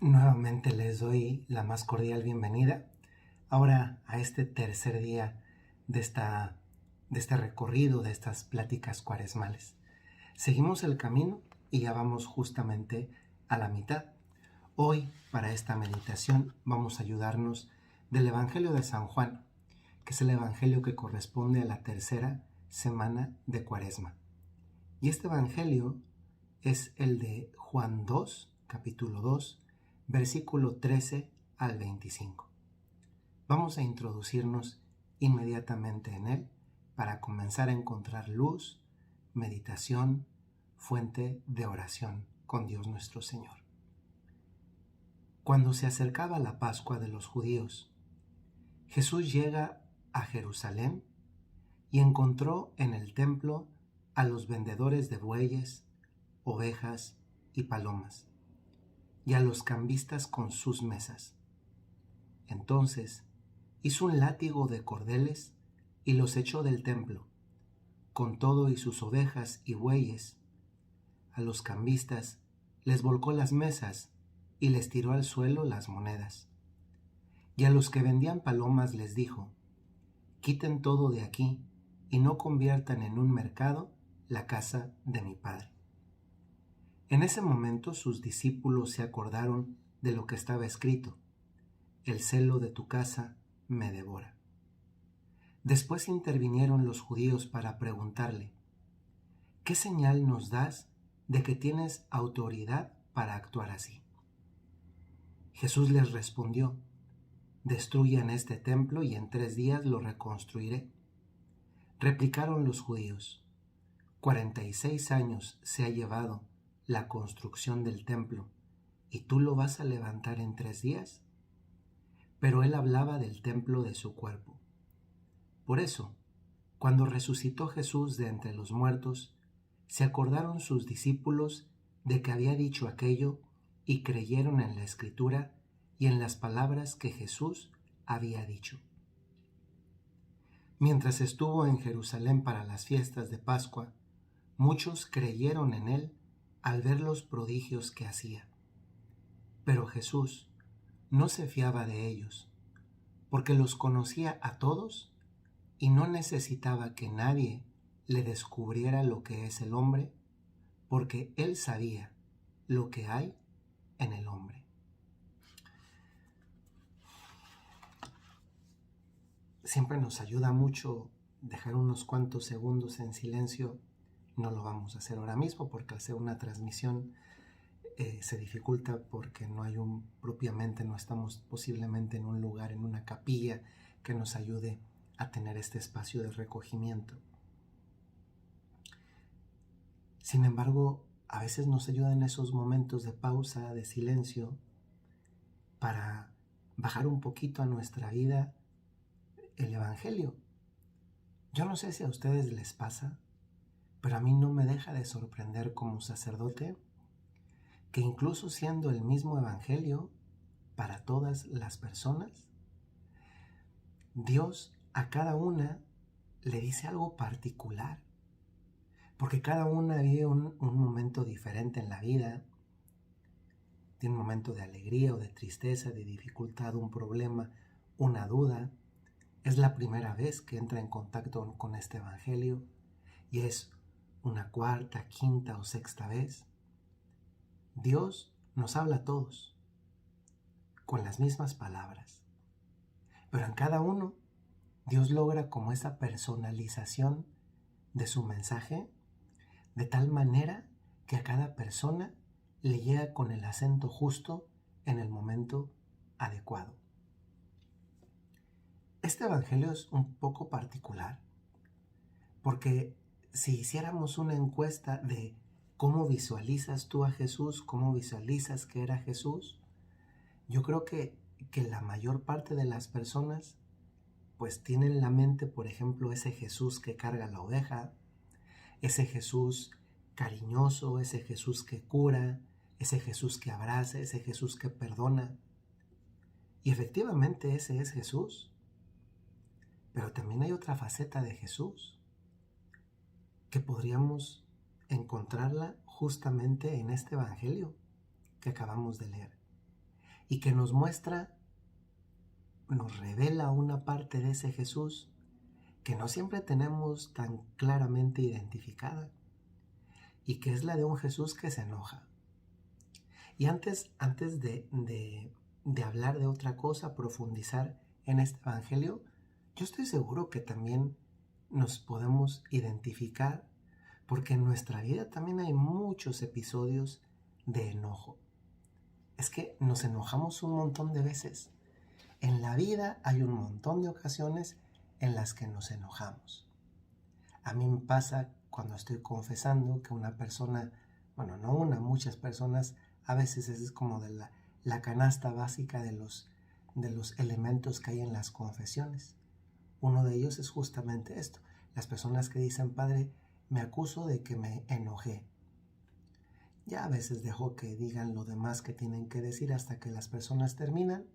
Nuevamente les doy la más cordial bienvenida ahora a este tercer día de, este recorrido, de estas pláticas cuaresmales. Seguimos el camino y ya vamos justamente a la mitad. Hoy, para esta meditación, vamos a ayudarnos del Evangelio de San Juan, que es el Evangelio que corresponde a la tercera semana de Cuaresma. Y este Evangelio es el de Juan 2, capítulo 2, versículo 13 al 25. Vamos a introducirnos inmediatamente en él para comenzar a encontrar luz, meditación, fuente de oración con Dios nuestro Señor. Cuando se acercaba la Pascua de los judíos, Jesús llega a Jerusalén y encontró en el templo a los vendedores de bueyes, ovejas y palomas, y a los cambistas con sus mesas. Entonces hizo un látigo de cordeles y los echó del templo, con todo y sus ovejas y bueyes. A los cambistas les volcó las mesas y les tiró al suelo las monedas. Y a los que vendían palomas les dijo: quiten todo de aquí y no conviertan en un mercado la casa de mi Padre. En ese momento sus discípulos se acordaron de lo que estaba escrito: el celo de tu casa me devora. Después intervinieron los judíos para preguntarle: ¿qué señal nos das de que tienes autoridad para actuar así? Jesús les respondió: destruyan este templo y en 3 días lo reconstruiré. Replicaron los judíos: 46 años se ha llevado la construcción del templo, ¿y tú lo vas a levantar en 3 días? Pero él hablaba del templo de su cuerpo. Por eso, cuando resucitó Jesús de entre los muertos, se acordaron sus discípulos de que había dicho aquello y creyeron en la Escritura y en las palabras que Jesús había dicho. Mientras estuvo en Jerusalén para las fiestas de Pascua, muchos creyeron en él al ver los prodigios que hacía. Pero Jesús no se fiaba de ellos, porque los conocía a todos y no necesitaba que nadie le descubriera lo que es el hombre, porque él sabía lo que hay en el hombre. Siempre nos ayuda mucho dejar unos cuantos segundos en silencio. No lo vamos a hacer ahora mismo porque al ser una transmisión se dificulta porque propiamente no estamos posiblemente en un lugar, en una capilla que nos ayude a tener este espacio de recogimiento. Sin embargo, a veces nos ayudan esos momentos de pausa, de silencio, para bajar un poquito a nuestra vida el Evangelio. Yo no sé si a ustedes les pasa, pero a mí no me deja de sorprender como sacerdote que incluso siendo el mismo Evangelio para todas las personas, Dios a cada una le dice algo particular, porque cada una vive un momento diferente en la vida. Tiene un momento de alegría o de tristeza, de dificultad, un problema, una duda. Es la primera vez que entra en contacto con este Evangelio y es una cuarta, quinta o sexta vez. Dios nos habla a todos con las mismas palabras, pero en cada uno Dios logra como esa personalización de su mensaje de tal manera que a cada persona le llega con el acento justo en el momento adecuado. Este evangelio es un poco particular porque si hiciéramos una encuesta de cómo visualizas tú a Jesús, cómo visualizas que era Jesús, yo creo que la mayor parte de las personas pues tienen en la mente, por ejemplo, ese Jesús que carga la oveja, ese Jesús cariñoso, ese Jesús que cura, ese Jesús que abraza, ese Jesús que perdona. Y efectivamente ese es Jesús. Pero también hay otra faceta de Jesús que podríamos encontrarla justamente en este evangelio que acabamos de leer. y que nos revela una parte de ese Jesús que no siempre tenemos tan claramente identificada, y que es la de un Jesús que se enoja. Y antes de hablar de otra cosa, profundizar en este evangelio, yo estoy seguro que también nos podemos identificar, porque en nuestra vida también hay muchos episodios de enojo. Es que nos enojamos un montón de veces. En la vida hay un montón de ocasiones en las que nos enojamos. A mí me pasa cuando estoy confesando que una persona, bueno, no una, muchas personas, a veces es como de la canasta básica de los elementos que hay en las confesiones. Uno de ellos es justamente esto. Las personas que dicen, Padre, me acuso de que me enojé. Ya a veces dejo que digan lo demás que tienen que decir hasta que las personas terminan,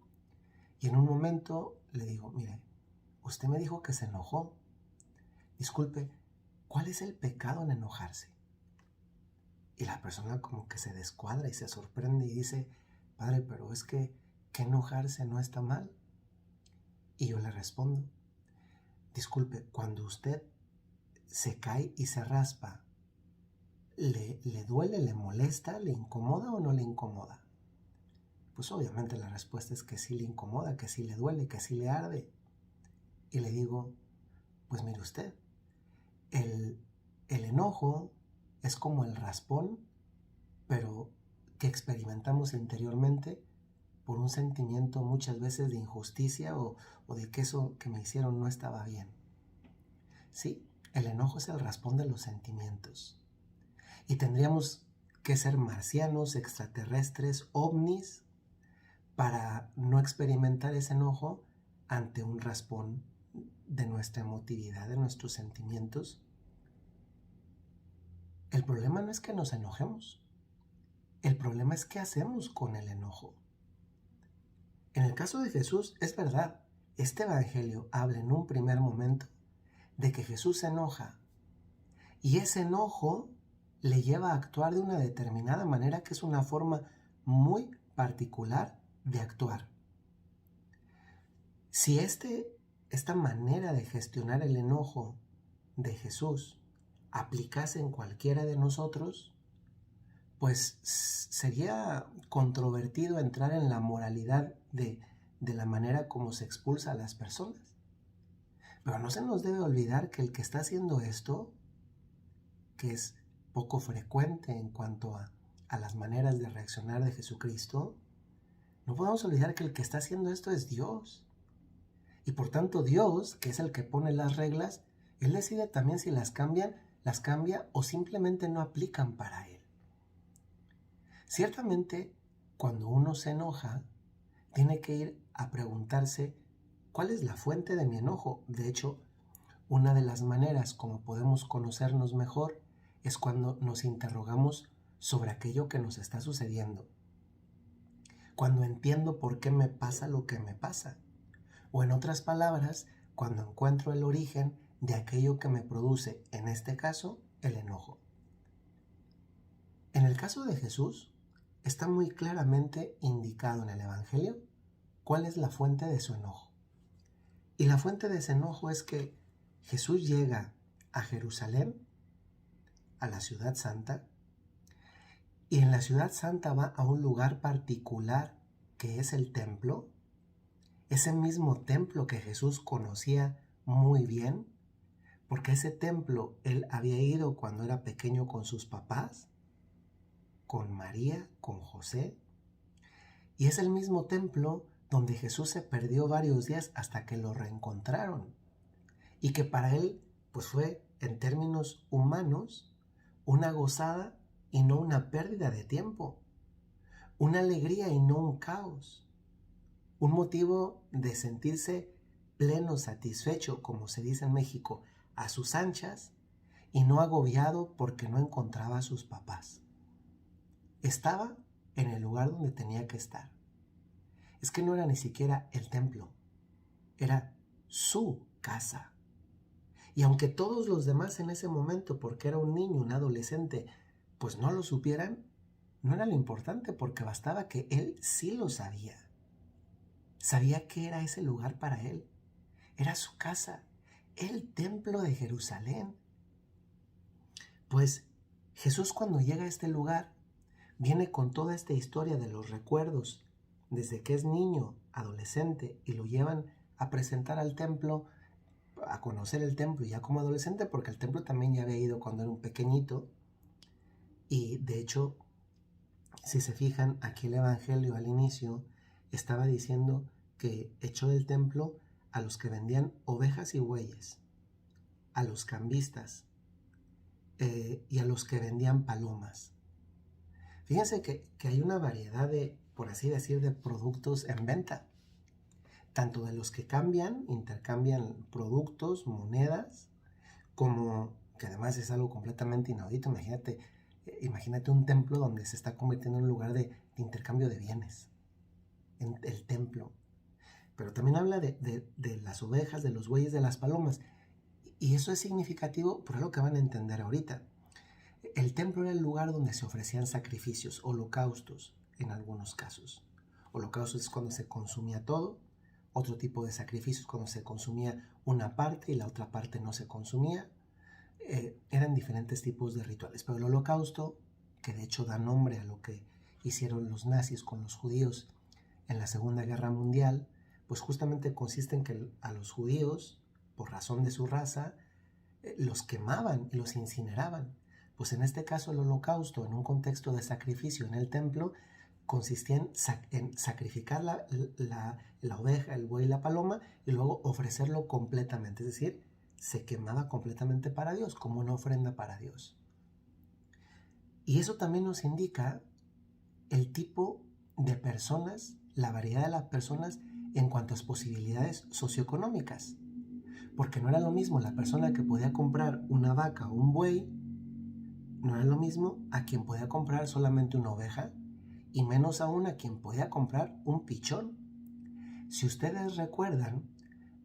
y en un momento le digo, mire, usted me dijo que se enojó. Disculpe, ¿cuál es el pecado en enojarse? Y la persona como que se descuadra y se sorprende y dice, Padre, pero es que enojarse no está mal. Y yo le respondo, disculpe, cuando usted se cae y se raspa, ¿le duele, le molesta, le incomoda o no le incomoda? Pues obviamente la respuesta es que sí le incomoda, que sí le duele, que sí le arde. Y le digo, pues mire usted, el enojo es como el raspón, pero que experimentamos interiormente por un sentimiento muchas veces de injusticia o de que eso que me hicieron no estaba bien. Sí, el enojo es el raspón de los sentimientos. Y tendríamos que ser marcianos, extraterrestres, ovnis, para no experimentar ese enojo ante un raspón de nuestra emotividad, de nuestros sentimientos. El problema no es que nos enojemos. El problema es qué hacemos con el enojo. En el caso de Jesús, es verdad, este evangelio habla en un primer momento de que Jesús se enoja, y ese enojo le lleva a actuar de una determinada manera que es una forma muy particular de actuar. Si esta manera de gestionar el enojo de Jesús aplicase en cualquiera de nosotros, pues sería controvertido entrar en la moralidad de la manera como se expulsa a las personas. Pero no se nos debe olvidar que el que está haciendo esto, que es poco frecuente en cuanto a las maneras de reaccionar de Jesucristo, no podemos olvidar que el que está haciendo esto es Dios. Y por tanto Dios, que es el que pone las reglas, Él decide también si las cambia o simplemente no aplican para Él. Ciertamente, cuando uno se enoja, tiene que ir a preguntarse cuál es la fuente de mi enojo. De hecho, una de las maneras como podemos conocernos mejor es cuando nos interrogamos sobre aquello que nos está sucediendo. Cuando entiendo por qué me pasa lo que me pasa. O en otras palabras, cuando encuentro el origen de aquello que me produce, en este caso, el enojo. En el caso de Jesús, está muy claramente indicado en el Evangelio cuál es la fuente de su enojo. Y la fuente de ese enojo es que Jesús llega a Jerusalén, a la ciudad santa, y en la ciudad santa va a un lugar particular que es el templo, ese mismo templo que Jesús conocía muy bien, porque ese templo él había ido cuando era pequeño con sus papás, con María, con José, y es el mismo templo donde Jesús se perdió varios días hasta que lo reencontraron, y que para él pues fue, en términos humanos, una gozada y no una pérdida de tiempo, una alegría y no un caos, un motivo de sentirse pleno, satisfecho, como se dice en México, a sus anchas, y no agobiado porque no encontraba a sus papás. Estaba en el lugar donde tenía que estar. Es que no era ni siquiera el templo, era su casa. Y aunque todos los demás en ese momento, porque era un niño, un adolescente, pues no lo supieran, no era lo importante, porque bastaba que él sí lo sabía. sabía que era ese lugar para él. Era su casa, el templo de Jerusalén. Pues Jesús, cuando llega a este lugar, viene con toda esta historia de los recuerdos, desde que es niño, adolescente, y lo llevan a presentar al templo, a conocer el templo ya como adolescente, porque al templo también ya había ido cuando era un pequeñito. Y de hecho, si se fijan, aquí el Evangelio al inicio estaba diciendo que echó del templo a los que vendían ovejas y bueyes, a los cambistas y a los que vendían palomas. Fíjense que hay una variedad de, por así decir, de productos en venta, tanto de los que intercambian productos, monedas, como que además es algo completamente inaudito. Imagínate un templo donde se está convirtiendo en un lugar de intercambio de bienes, en el templo. Pero también habla de las ovejas, de los bueyes, de las palomas. Y eso es significativo por algo que van a entender ahorita. El templo era el lugar donde se ofrecían sacrificios, holocaustos en algunos casos. Holocaustos es cuando se consumía todo. Otro tipo de sacrificios cuando se consumía una parte y la otra parte no se consumía. Eran diferentes tipos de rituales. Pero el holocausto, que de hecho da nombre a lo que hicieron los nazis con los judíos en la Segunda Guerra Mundial, pues justamente consiste en que a los judíos, por razón de su raza, los quemaban y los incineraban. Pues en este caso el holocausto, en un contexto de sacrificio en el templo, consistía en sacrificar la oveja, el buey y la paloma y luego ofrecerlo completamente, es decir, se quemaba completamente para Dios, como una ofrenda para Dios. Y eso también nos indica el tipo de personas, la variedad de las personas en cuanto a posibilidades socioeconómicas. Porque no era lo mismo la persona que podía comprar una vaca o un buey, no era lo mismo a quien podía comprar solamente una oveja, y menos aún a quien podía comprar un pichón. Si ustedes recuerdan,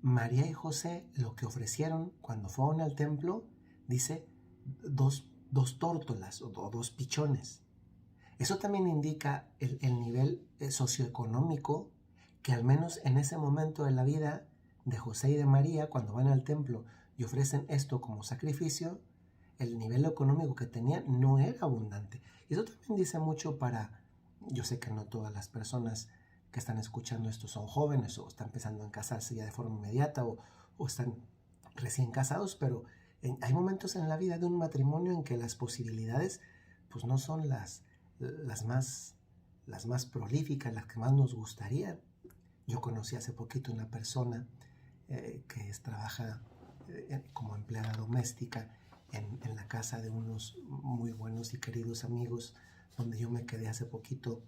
María y José lo que ofrecieron cuando fueron al templo, dice dos tórtolas o dos pichones. Eso también indica el nivel socioeconómico que al menos en ese momento de la vida de José y de María, cuando van al templo y ofrecen esto como sacrificio, el nivel económico que tenían no era abundante. Y eso también dice mucho yo sé que no todas las personas que están escuchando esto son jóvenes o están empezando a casarse ya de forma inmediata o están recién casados, pero hay momentos en la vida de un matrimonio en que las posibilidades pues no son las más prolíficas, las que más nos gustarían. Yo conocí hace poquito una persona que trabaja como empleada doméstica en la casa de unos muy buenos y queridos amigos donde yo me quedé hace poquito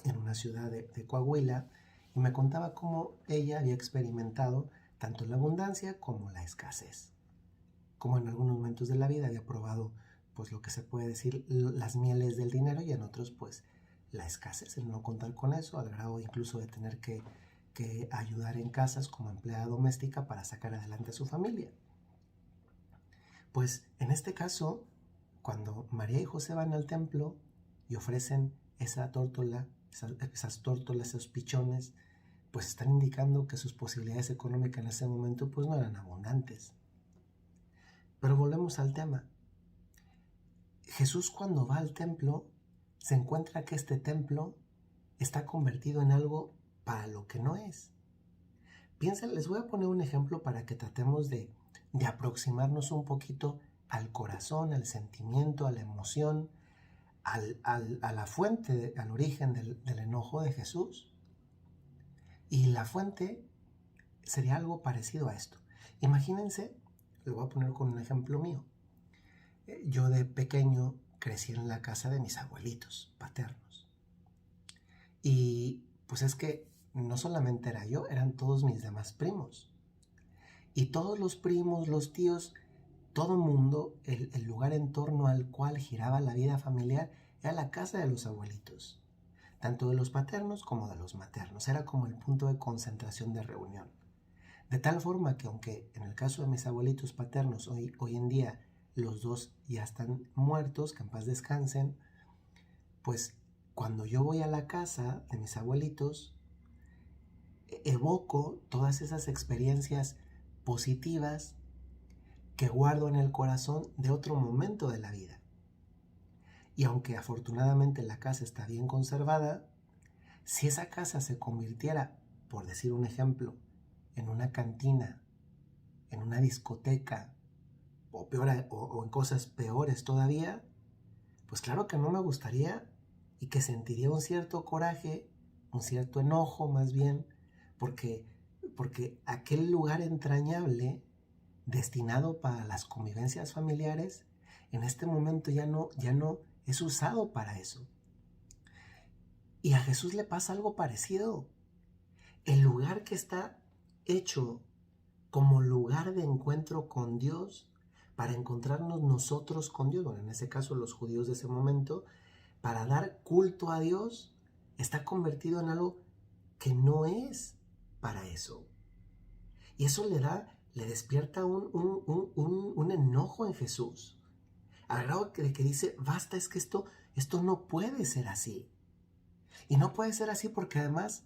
en una ciudad de Coahuila, y me contaba cómo ella había experimentado tanto la abundancia como la escasez, como en algunos momentos de la vida había probado pues lo que se puede decir las mieles del dinero y en otros pues la escasez, el no contar con eso, al grado incluso de tener que ayudar en casas como empleada doméstica para sacar adelante a su familia. Pues en este caso, cuando María y José van al templo y ofrecen esa tórtola, esas tórtolas, esos pichones, pues están indicando que sus posibilidades económicas en ese momento pues no eran abundantes. Pero volvemos al tema. Jesús, cuando va al templo, se encuentra que este templo está convertido en algo para lo que no es. Piensen, les voy a poner un ejemplo para que tratemos de aproximarnos un poquito al corazón, al sentimiento, a la emoción, a la fuente, al origen del enojo de Jesús. Y la fuente sería algo parecido a esto. Imagínense, lo voy a poner con un ejemplo mío. Yo de pequeño crecí en la casa de mis abuelitos paternos. Y pues es que no solamente era yo, eran todos mis demás primos. Y todos los primos, los tíos, todo mundo, el lugar en torno al cual giraba la vida familiar era la casa de los abuelitos, tanto de los paternos como de los maternos. Era como el punto de concentración de reunión. De tal forma que aunque en el caso de mis abuelitos paternos hoy en día los dos ya están muertos, que en paz descansen, pues cuando yo voy a la casa de mis abuelitos, evoco todas esas experiencias positivas que guardo en el corazón de otro momento de la vida. Y aunque afortunadamente la casa está bien conservada, si esa casa se convirtiera, por decir un ejemplo, en una cantina, en una discoteca, o peor, o en cosas peores todavía, pues claro que no me gustaría y que sentiría un cierto coraje, un cierto enojo más bien, porque aquel lugar entrañable destinado para las convivencias familiares en este momento ya no es usado para eso. Y a Jesús le pasa algo parecido. El lugar que está hecho como lugar de encuentro con Dios, para encontrarnos nosotros con Dios, bueno, en ese caso los judíos de ese momento, para dar culto a Dios, está convertido en algo que no es para eso. Y eso le despierta un enojo en Jesús, al grado de que dice, basta, es que esto no puede ser así. Y no puede ser así porque además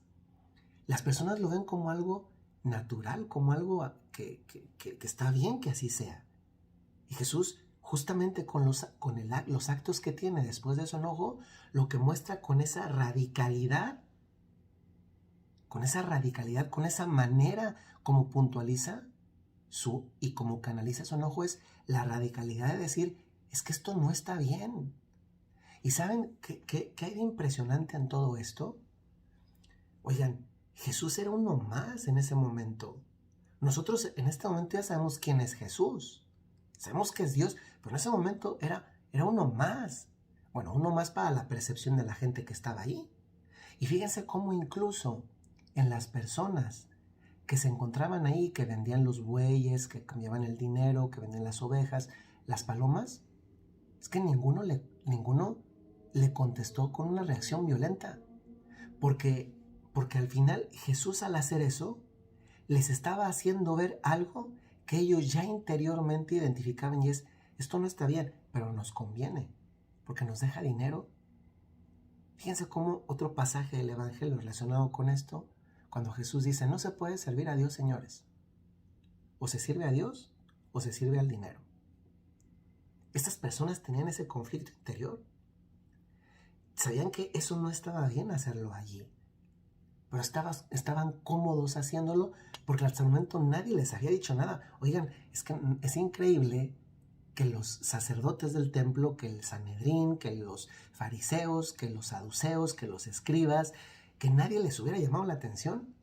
las personas lo ven como algo natural, como algo que está bien que así sea. Y Jesús, justamente con los actos que tiene después de su enojo, lo que muestra con esa radicalidad, con esa manera como puntualiza y como canaliza su enojo, es la radicalidad de decir, es que esto no está bien. ¿Y saben qué hay de impresionante en todo esto? Oigan, Jesús era uno más en ese momento. Nosotros en este momento ya sabemos quién es Jesús. Sabemos que es Dios, pero en ese momento era uno más. Bueno, uno más para la percepción de la gente que estaba ahí. Y fíjense cómo incluso en las personas que se encontraban ahí, que vendían los bueyes, que cambiaban el dinero, que vendían las ovejas, las palomas, es que ninguno le contestó con una reacción violenta. Porque al final Jesús, al hacer eso, les estaba haciendo ver algo que ellos ya interiormente identificaban, y es, esto no está bien, pero nos conviene, porque nos deja dinero. Fíjense cómo otro pasaje del Evangelio relacionado con esto, cuando Jesús dice, no se puede servir a Dios, señores. O se sirve a Dios o se sirve al dinero. Estas personas tenían ese conflicto interior. Sabían que eso no estaba bien hacerlo allí, pero estaban cómodos haciéndolo porque hasta el momento nadie les había dicho nada. Oigan, es que es increíble que los sacerdotes del templo, que el Sanedrín, que los fariseos, que los saduceos, que los escribas, que nadie les hubiera llamado la atención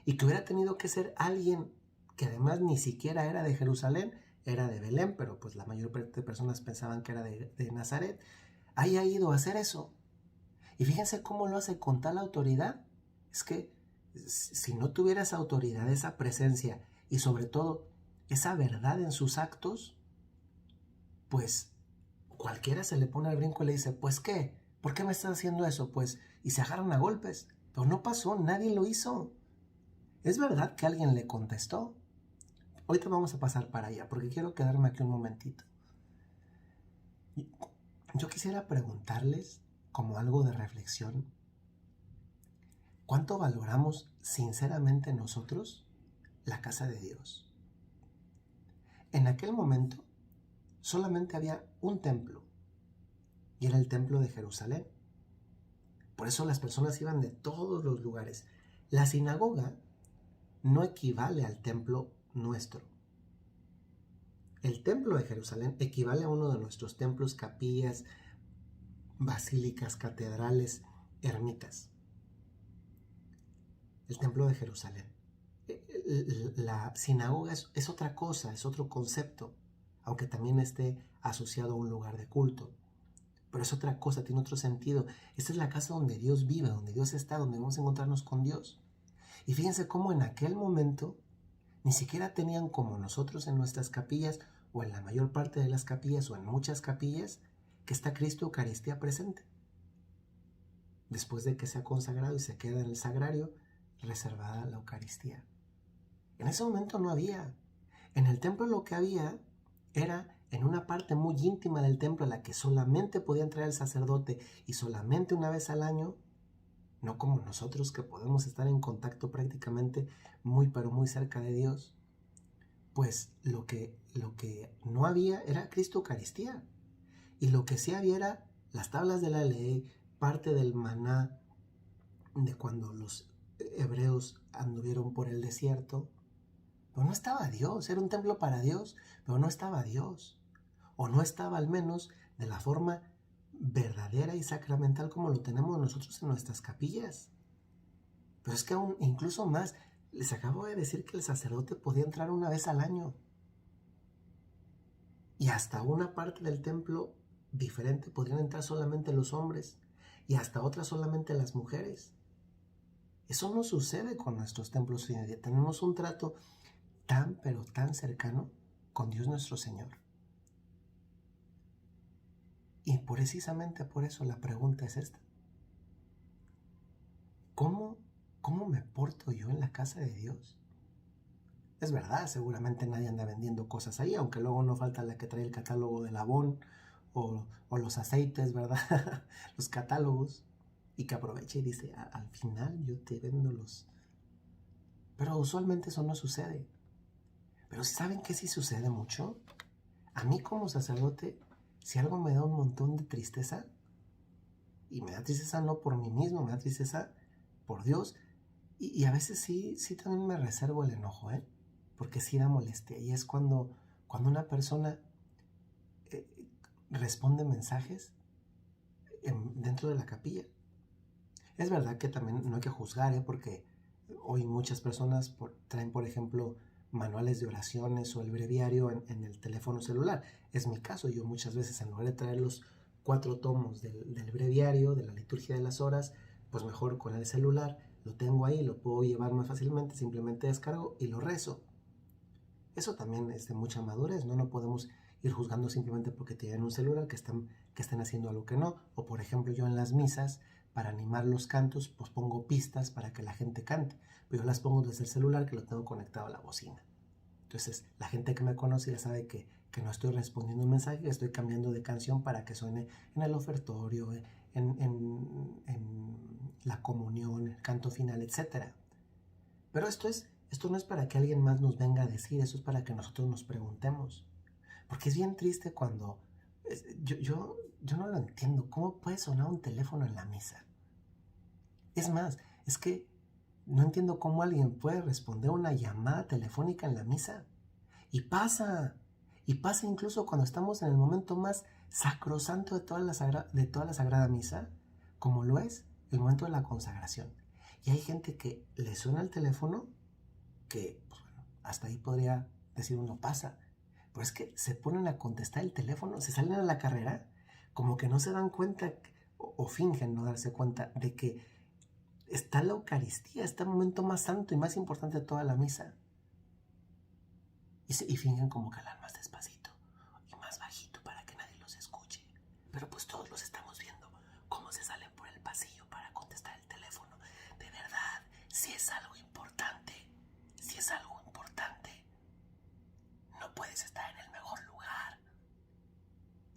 y que hubiera tenido que ser alguien que además ni siquiera era de Jerusalén, era de Belén, pero pues la mayor parte de personas pensaban que era de Nazaret, haya ido a hacer eso. Y fíjense cómo lo hace con tal autoridad. Es que si no tuviera esa autoridad, esa presencia y sobre todo esa verdad en sus actos, pues cualquiera se le pone al brinco y le dice, pues ¿qué? ¿Por qué me estás haciendo eso? Pues, y se agarran a golpes. Pero no pasó, nadie lo hizo. Es verdad que alguien le contestó. Ahorita vamos a pasar para allá porque quiero quedarme aquí un momentito. Yo quisiera preguntarles, como algo de reflexión, ¿cuánto valoramos sinceramente nosotros la casa de Dios? En aquel momento solamente había un templo y era el templo de Jerusalén. Por eso las personas iban de todos los lugares. La sinagoga no equivale al templo nuestro. El templo de Jerusalén equivale a uno de nuestros templos, capillas, basílicas, catedrales, ermitas. El templo de Jerusalén. La sinagoga es otra cosa, es otro concepto, aunque también esté asociado a un lugar de culto. Pero es otra cosa, tiene otro sentido. Esta es la casa donde Dios vive, donde Dios está, donde vamos a encontrarnos con Dios. Y fíjense cómo en aquel momento ni siquiera tenían como nosotros en nuestras capillas, o en la mayor parte de las capillas, o en muchas capillas, que está Cristo Eucaristía presente. Después de que se ha consagrado y se queda en el sagrario, reservada la Eucaristía. En ese momento no había. En el templo lo que había era en una parte muy íntima del templo, en la que solamente podía entrar el sacerdote y solamente una vez al año, no como nosotros que podemos estar en contacto prácticamente muy pero muy cerca de Dios. Pues lo que no había era Cristo Eucaristía, y lo que sí había era las tablas de la ley, parte del maná de cuando los hebreos anduvieron por el desierto. Pero no estaba Dios, era un templo para Dios, pero no estaba Dios, o no estaba al menos de la forma verdadera y sacramental como lo tenemos nosotros en nuestras capillas. Pero es que aún incluso más, les acabo de decir que el sacerdote podía entrar una vez al año, y hasta una parte del templo diferente podrían entrar solamente los hombres, y hasta otra solamente las mujeres. Eso no sucede con nuestros templos hoy en día. Tenemos un trato tan pero tan cercano con Dios nuestro Señor. Y precisamente por eso la pregunta es esta. ¿Cómo me porto yo en la casa de Dios? Es verdad, seguramente nadie anda vendiendo cosas ahí, aunque luego no falta la que trae el catálogo del Avon o los aceites, ¿verdad? Los catálogos. Y que aprovecha y dice, al final yo te vendo los... Pero usualmente eso no sucede. Pero ¿saben qué sí sucede mucho? A mí como sacerdote, si algo me da un montón de tristeza, y me da tristeza no por mí mismo, me da tristeza por Dios, y a veces sí también me reservo el enojo, porque sí da molestia, y es cuando una persona eh, responde mensajes dentro de la capilla. Es verdad que también no hay que juzgar, porque hoy muchas personas traen, por ejemplo, manuales de oraciones o el breviario en el teléfono celular. Es mi caso, yo muchas veces en lugar de traer los 4 tomos del breviario, de la liturgia de las horas, pues mejor con el celular lo tengo ahí, lo puedo llevar más fácilmente, simplemente descargo y lo rezo. Eso también es de mucha madurez, ¿no? No podemos ir juzgando simplemente porque tienen un celular que estén haciendo algo que no. O por ejemplo, yo en las misas, para animar los cantos, pues pongo pistas para que la gente cante. Pero yo las pongo desde el celular que lo tengo conectado a la bocina. Entonces, la gente que me conoce ya sabe que no estoy respondiendo un mensaje, que estoy cambiando de canción para que suene en el ofertorio, en la comunión, el canto final, etc. Pero esto no es para que alguien más nos venga a decir, eso es para que nosotros nos preguntemos. Porque es bien triste cuando... Yo no lo entiendo. ¿Cómo puede sonar un teléfono en la misa? Es más, es que no entiendo cómo alguien puede responder una llamada telefónica en la misa. Y pasa. Y pasa incluso cuando estamos en el momento más sacrosanto de toda la Sagrada Misa, como lo es el momento de la consagración. Y hay gente que le suena el teléfono, que pues bueno, hasta ahí podría decir uno pasa. Pero es que se ponen a contestar el teléfono, se salen a la carrera, como que no se dan cuenta o fingen no darse cuenta de que está la Eucaristía, está el momento más santo y más importante de toda la misa. Y fingen como que hablan más despacito y más bajito para que nadie los escuche. Pero pues todos los estamos viendo cómo se salen por el pasillo para contestar el teléfono. De verdad, si es algo importante, no puedes estar en el mejor lugar.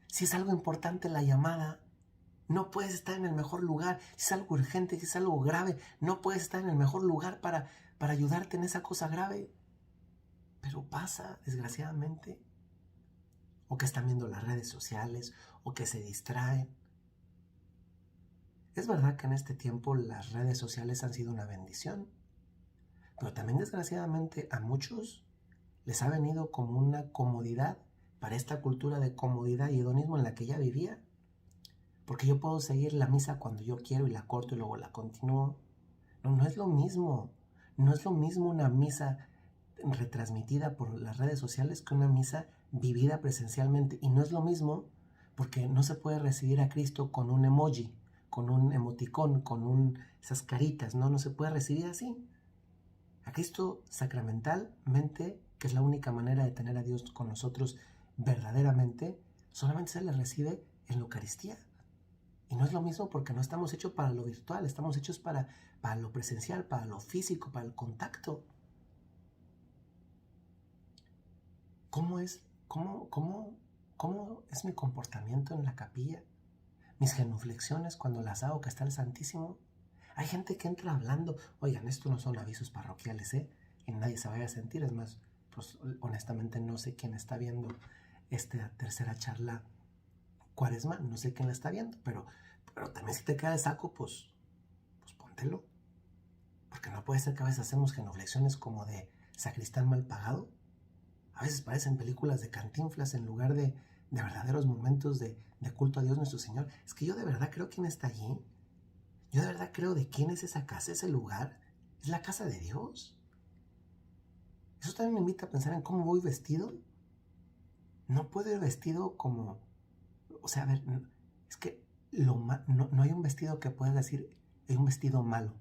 Si es algo importante la llamada, no puedes estar en el mejor lugar. Si es algo urgente, si es algo grave, no puedes estar en el mejor lugar para ayudarte en esa cosa grave. Pero pasa, desgraciadamente. O que están viendo las redes sociales, o que se distraen. Es verdad que en este tiempo las redes sociales han sido una bendición, pero también desgraciadamente a muchos les ha venido como una comodidad para esta cultura de comodidad y hedonismo en la que ya vivía. Porque yo puedo seguir la misa cuando yo quiero y la corto y luego la continúo. No es lo mismo. No es lo mismo una misa retransmitida por las redes sociales que una misa vivida presencialmente. Y no es lo mismo porque no se puede recibir a Cristo con un emoji, con un emoticón, esas caritas. No se puede recibir así. A Cristo sacramentalmente, que es la única manera de tener a Dios con nosotros verdaderamente, solamente se le recibe en la Eucaristía. Y no es lo mismo porque no estamos hechos para lo virtual, estamos hechos para lo presencial, para lo físico, para el contacto. ¿Cómo es mi comportamiento en la capilla? Mis genuflexiones cuando las hago, que está el Santísimo. Hay gente que entra hablando, oigan, esto no son avisos parroquiales, y nadie se vaya a sentir. Es más, pues honestamente no sé quién está viendo esta tercera charla cuaresma, no sé quién la está viendo, pero también si te queda de saco, pues póntelo. Porque no puede ser que a veces hacemos genuflexiones como de sacristán mal pagado. A veces parecen películas de Cantinflas en lugar de verdaderos momentos de culto a Dios nuestro Señor. Es que yo de verdad creo quién está allí. Yo de verdad creo de quién es esa casa, ese lugar. Es la casa de Dios. Eso también me invita a pensar en cómo voy vestido. No puedo ir vestido como... O sea, a ver, es que no hay un vestido que puedas decir, es un vestido malo.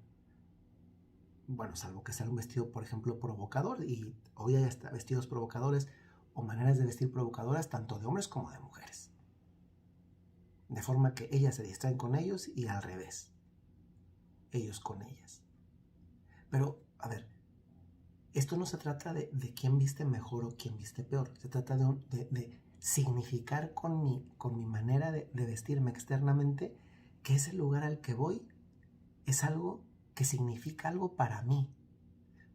Bueno, salvo que sea un vestido, por ejemplo, provocador. Y hoy hay hasta vestidos provocadores o maneras de vestir provocadoras tanto de hombres como de mujeres. De forma que ellas se distraen con ellos y al revés. Ellos con ellas. Pero, a ver, esto no se trata de quién viste mejor o quién viste peor. Se trata de significar con mi manera de vestirme externamente que ese lugar al que voy es algo que significa algo para mí,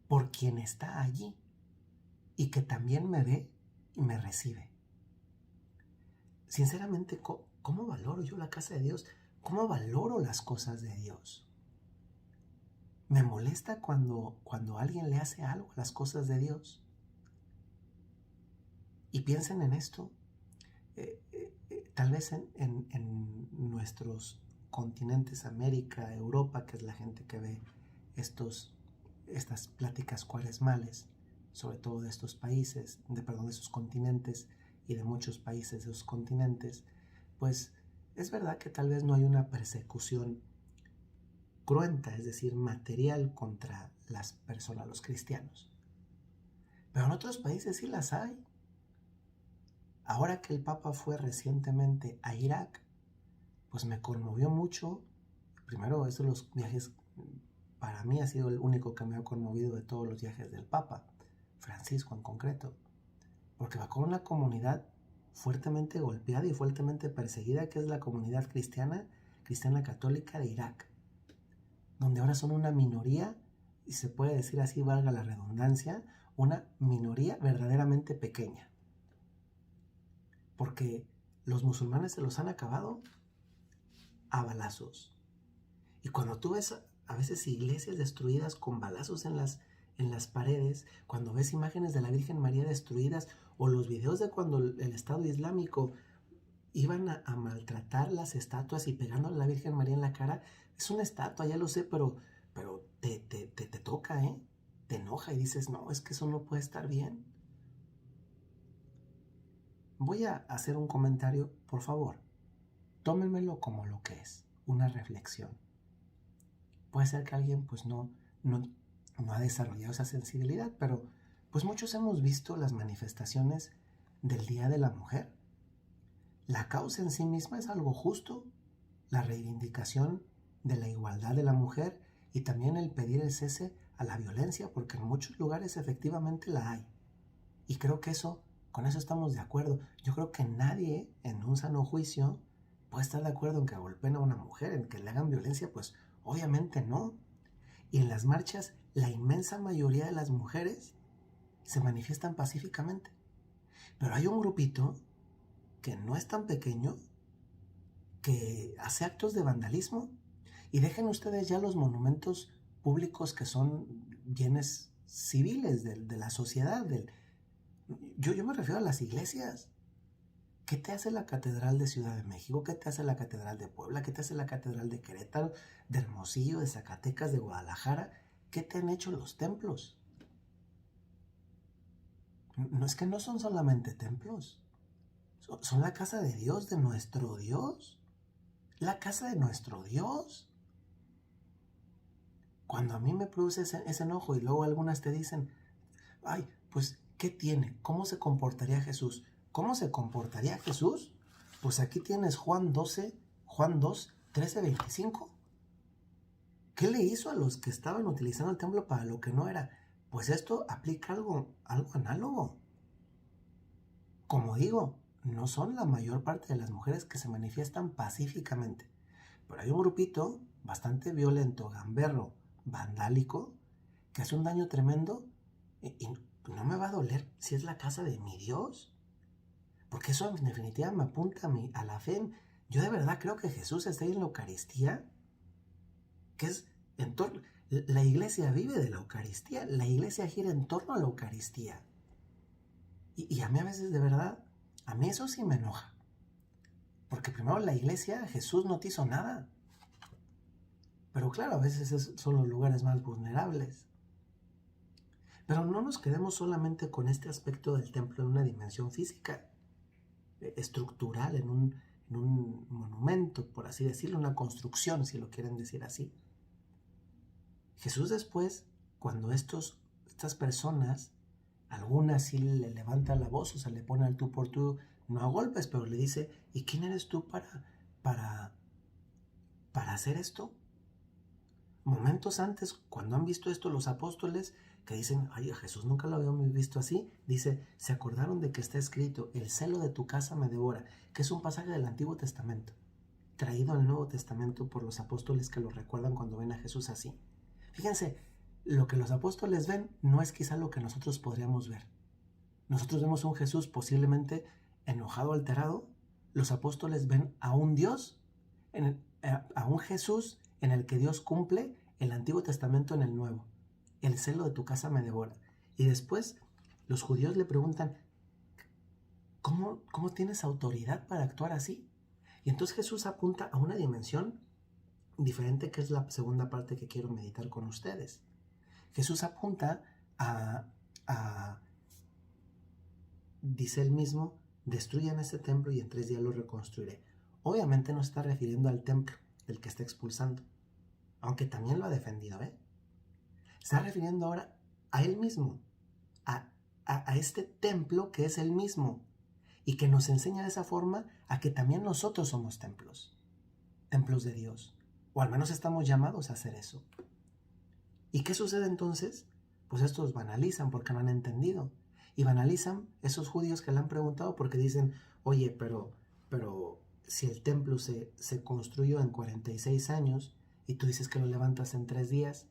por quien está allí y que también me ve y me recibe. Sinceramente, ¿cómo valoro yo la casa de Dios? ¿Cómo valoro las cosas de Dios? Me molesta cuando alguien le hace algo a las cosas de Dios. Y piensen en esto, tal vez en nuestros continentes, América, Europa, que es la gente que ve estas pláticas cuaresmales, sobre todo de estos países, de esos continentes y de muchos países de esos continentes, pues es verdad que tal vez no hay una persecución cruenta, es decir, material contra las personas, los cristianos. Pero en otros países sí las hay. Ahora que el Papa fue recientemente a Irak, pues me conmovió mucho. Primero, eso los viajes, para mí ha sido el único que me ha conmovido de todos los viajes del Papa, Francisco en concreto, porque va con una comunidad fuertemente golpeada y fuertemente perseguida, que es la comunidad cristiana católica de Irak, donde ahora son una minoría, y se puede decir así, valga la redundancia, una minoría verdaderamente pequeña. Porque los musulmanes se los han acabado a balazos. Y cuando tú ves a veces iglesias destruidas con balazos en las paredes, cuando ves imágenes de la Virgen María destruidas, o los videos de cuando el Estado Islámico iban a maltratar las estatuas y pegándole a la Virgen María en la cara, es una estatua, ya lo sé, pero te toca, te enoja y dices, no, es que eso no puede estar bien. Voy a hacer un comentario, por favor, tómenmelo como lo que es, una reflexión. Puede ser que alguien pues no ha desarrollado esa sensibilidad, pero pues muchos hemos visto las manifestaciones del Día de la Mujer. La causa en sí misma es algo justo, la reivindicación de la igualdad de la mujer y también el pedir el cese a la violencia, porque en muchos lugares efectivamente la hay. Y creo que con eso estamos de acuerdo. Yo creo que nadie en un sano juicio puede estar de acuerdo en que golpeen a una mujer, en que le hagan violencia, pues obviamente no. Y en las marchas, la inmensa mayoría de las mujeres se manifiestan pacíficamente. Pero hay un grupito que no es tan pequeño que hace actos de vandalismo. Y dejen ustedes ya los monumentos públicos que son bienes civiles de la sociedad. Yo me refiero a las iglesias. ¿Qué te hace la Catedral de Ciudad de México? ¿Qué te hace la Catedral de Puebla? ¿Qué te hace la Catedral de Querétaro, de Hermosillo, de Zacatecas, de Guadalajara? ¿Qué te han hecho los templos? No es que no son solamente templos. Son la casa de Dios, de nuestro Dios. La casa de nuestro Dios. Cuando a mí me produce ese enojo y luego algunas te dicen, ay, pues, ¿qué tiene? ¿Cómo se comportaría Jesús? ¿Cómo se comportaría Jesús? Pues aquí tienes Juan 2, 13, 25. ¿Qué le hizo a los que estaban utilizando el templo para lo que no era? Pues esto aplica algo análogo. Como digo, no son la mayor parte de las mujeres que se manifiestan pacíficamente, pero hay un grupito bastante violento, gamberro, vandálico, que hace un daño tremendo y no me va a doler si es la casa de mi Dios. Porque eso en definitiva me apunta a la fe. Yo de verdad creo que Jesús está ahí en la Eucaristía, que es en torno. La iglesia vive de la Eucaristía, la iglesia gira en torno a la Eucaristía. Y a mí a veces de verdad, a mí eso sí me enoja. Porque primero la iglesia, Jesús no te hizo nada. Pero claro, a veces son los lugares más vulnerables. Pero no nos quedemos solamente con este aspecto del templo en una dimensión física, estructural, en un monumento, por así decirlo, una construcción, si lo quieren decir así. Jesús después, cuando estas personas, algunas sí le levanta la voz, o sea, le pone al tú por tú, no a golpes, pero le dice, ¿y quién eres tú para hacer esto? Momentos antes, cuando han visto esto los apóstoles, que dicen, ay, a Jesús nunca lo habíamos visto así, dice, se acordaron de que está escrito, el celo de tu casa me devora, que es un pasaje del Antiguo Testamento, traído al Nuevo Testamento por los apóstoles que lo recuerdan cuando ven a Jesús así. Fíjense, lo que los apóstoles ven no es quizá lo que nosotros podríamos ver. Nosotros vemos un Jesús posiblemente enojado, alterado. Los apóstoles ven a un Dios, a un Jesús en el que Dios cumple el Antiguo Testamento en el Nuevo. El celo de tu casa me devora. Y después los judíos le preguntan, ¿cómo tienes autoridad para actuar así? Y entonces Jesús apunta a una dimensión diferente, que es la segunda parte que quiero meditar con ustedes. Jesús apunta dice él mismo, destruyan este templo y en 3 días lo reconstruiré. Obviamente no está refiriendo al templo del que está expulsando, aunque también lo ha defendido, Está refiriendo ahora a él mismo, a este templo que es él mismo y que nos enseña de esa forma a que también nosotros somos templos de Dios, o al menos estamos llamados a hacer eso. ¿Y qué sucede entonces? Pues estos banalizan porque no han entendido. Y banalizan esos judíos que le han preguntado porque dicen, oye, pero si el templo se construyó en 46 años y tú dices que lo levantas en 3 días,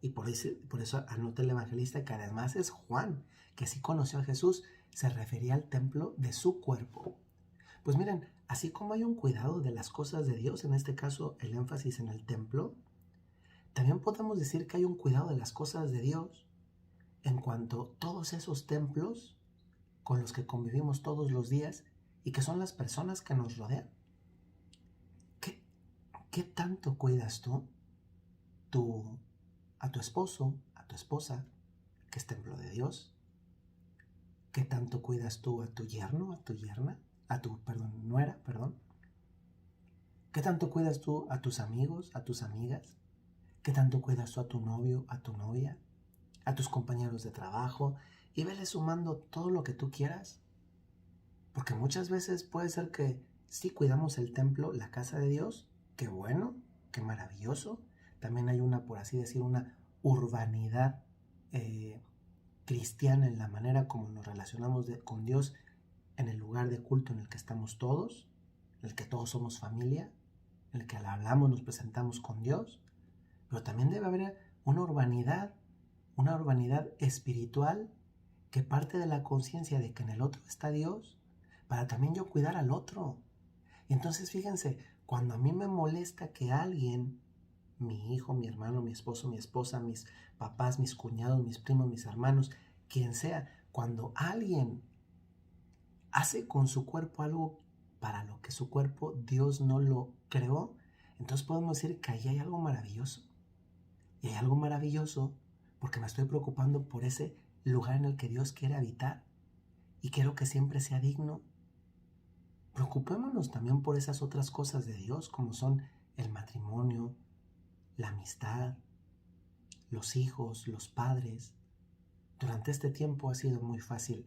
y por eso anota el evangelista que además es Juan, que sí conoció a Jesús, se refería al templo de su cuerpo. Pues miren, así como hay un cuidado de las cosas de Dios, en este caso el énfasis en el templo, también podemos decir que hay un cuidado de las cosas de Dios en cuanto a todos esos templos con los que convivimos todos los días y que son las personas que nos rodean. ¿Qué tanto cuidas tú a tu esposo, a tu esposa, que es templo de Dios? ¿Qué tanto cuidas tú a tu yerno, a tu yerna, nuera? ¿Qué tanto cuidas tú a tus amigos, a tus amigas? ¿Qué tanto cuidas tú a tu novio, a tu novia, a tus compañeros de trabajo? Y vele sumando todo lo que tú quieras. Porque muchas veces puede ser que sí cuidamos el templo, la casa de Dios. Qué bueno, qué maravilloso. También hay por así decir, una urbanidad cristiana en la manera como nos relacionamos con Dios en el lugar de culto en el que estamos todos, en el que todos somos familia, en el que hablamos, nos presentamos con Dios. Pero también debe haber una urbanidad espiritual que parte de la conciencia de que en el otro está Dios, para también yo cuidar al otro. Y entonces fíjense, cuando a mí me molesta que alguien, mi hijo, mi hermano, mi esposo, mi esposa, mis papás, mis cuñados, mis primos, mis hermanos, quien sea, cuando alguien hace con su cuerpo algo para lo que su cuerpo Dios no lo creó, entonces podemos decir que ahí hay algo maravilloso. Y hay algo maravilloso porque me estoy preocupando por ese lugar en el que Dios quiere habitar y quiero que siempre sea digno. Preocupémonos también por esas otras cosas de Dios, como son el matrimonio, la amistad, los hijos, los padres. Durante este tiempo ha sido muy fácil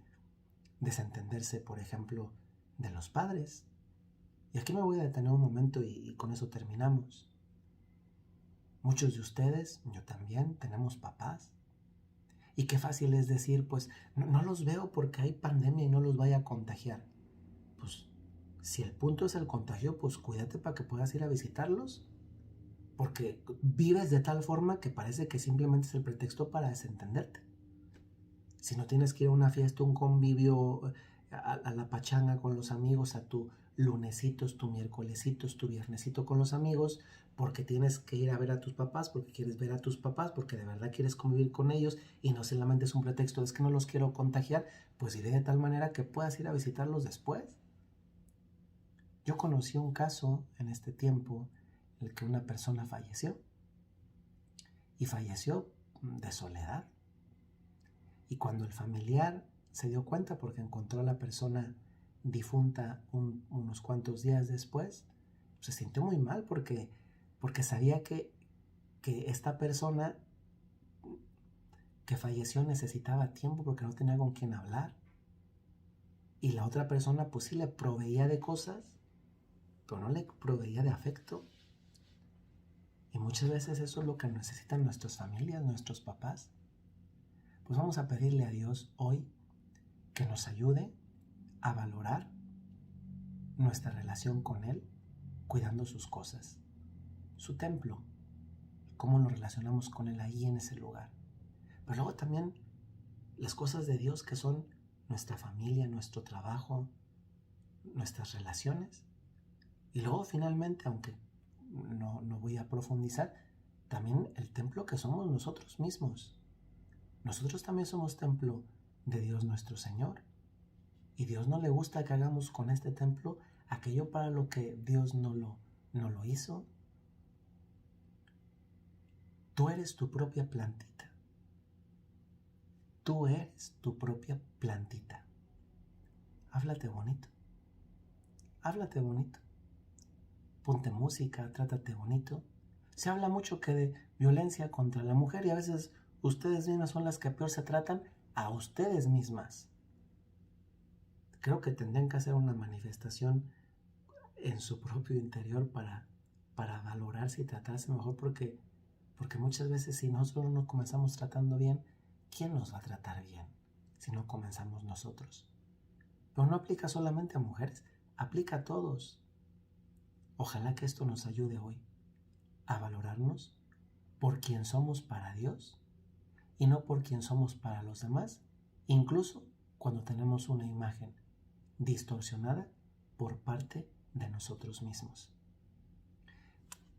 desentenderse, por ejemplo, de los padres. Y aquí me voy a detener un momento y con eso terminamos. Muchos de ustedes, yo también, tenemos papás. Y qué fácil es decir, pues no los veo porque hay pandemia y no los vaya a contagiar. Pues si el punto es el contagio, pues cuídate para que puedas ir a visitarlos. porque vives de tal forma que parece que simplemente es el pretexto para desentenderte. Si no tienes que ir a una fiesta, un convivio, a la pachanga con los amigos, a tu lunesitos, tu miércolesitos, tu viernesito con los amigos, porque tienes que ir a ver a tus papás, porque quieres ver a tus papás, porque de verdad quieres convivir con ellos y no solamente es un pretexto, es que no los quiero contagiar, pues iré de tal manera que puedas ir a visitarlos después. Yo conocí un caso en este tiempo en el que una persona falleció y falleció de soledad. Y cuando el familiar se dio cuenta porque encontró a la persona difunta unos cuantos días después, se sintió muy mal porque sabía que esta persona que falleció necesitaba tiempo porque no tenía con quién hablar. Y la otra persona pues sí le proveía de cosas, pero no le proveía de afecto. Y muchas veces eso es lo que necesitan nuestras familias, nuestros papás. Pues vamos a pedirle a Dios hoy que nos ayude a valorar nuestra relación con Él, cuidando sus cosas, su templo, cómo nos relacionamos con Él ahí en ese lugar. Pero luego también las cosas de Dios que son nuestra familia, nuestro trabajo, nuestras relaciones. Y luego finalmente, aunque no voy a profundizar, también el templo que somos nosotros mismos. Nosotros también somos templo de Dios nuestro Señor. Y Dios no le gusta que hagamos con este templo aquello para lo que Dios no lo hizo. Tú eres tu propia plantita. Tú eres tu propia plantita. Háblate bonito. Háblate bonito. Ponte música, trátate bonito. Se habla mucho que de violencia contra la mujer y a veces ustedes mismas son las que peor se tratan a ustedes mismas. Creo que tendrían que hacer una manifestación en su propio interior para valorarse y tratarse mejor porque muchas veces si nosotros no nos comenzamos tratando bien, ¿quién nos va a tratar bien si no comenzamos nosotros? Pero no aplica solamente a mujeres, aplica a todos. Ojalá que esto nos ayude hoy a valorarnos por quien somos para Dios y no por quien somos para los demás, incluso cuando tenemos una imagen distorsionada por parte de nosotros mismos.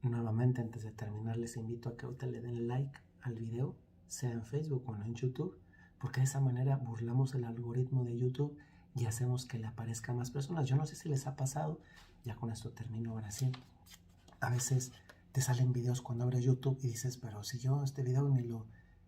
Nuevamente, antes de terminar, les invito a que ahorita le den like al video, sea en Facebook o en YouTube, porque de esa manera burlamos el algoritmo de YouTube y hacemos que le aparezca a más personas. Yo no sé si les ha pasado, ya con esto termino ahora sí. A veces te salen videos cuando abres YouTube y dices, pero si yo este video ni lo...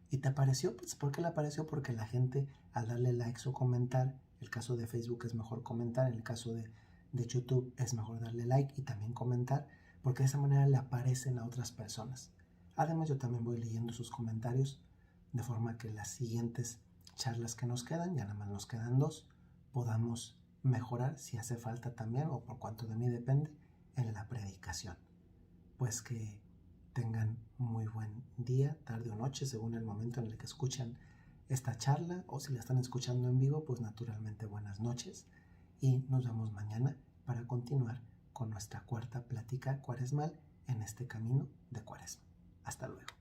¿Y te apareció? Pues ¿por qué le apareció? Porque la gente al darle likes o comentar, el caso de Facebook es mejor comentar, en el caso de YouTube es mejor darle like y también comentar, porque de esa manera le aparecen a otras personas. Además yo también voy leyendo sus comentarios, de forma que las siguientes charlas que nos quedan, ya nada más nos quedan 2, podamos mejorar si hace falta también, o por cuanto de mí depende, en la predicación. Pues que tengan muy buen día, tarde o noche, según el momento en el que escuchan esta charla, o si la están escuchando en vivo, pues naturalmente buenas noches y nos vemos mañana para continuar con nuestra cuarta plática cuaresmal en este camino de Cuaresma. Hasta luego.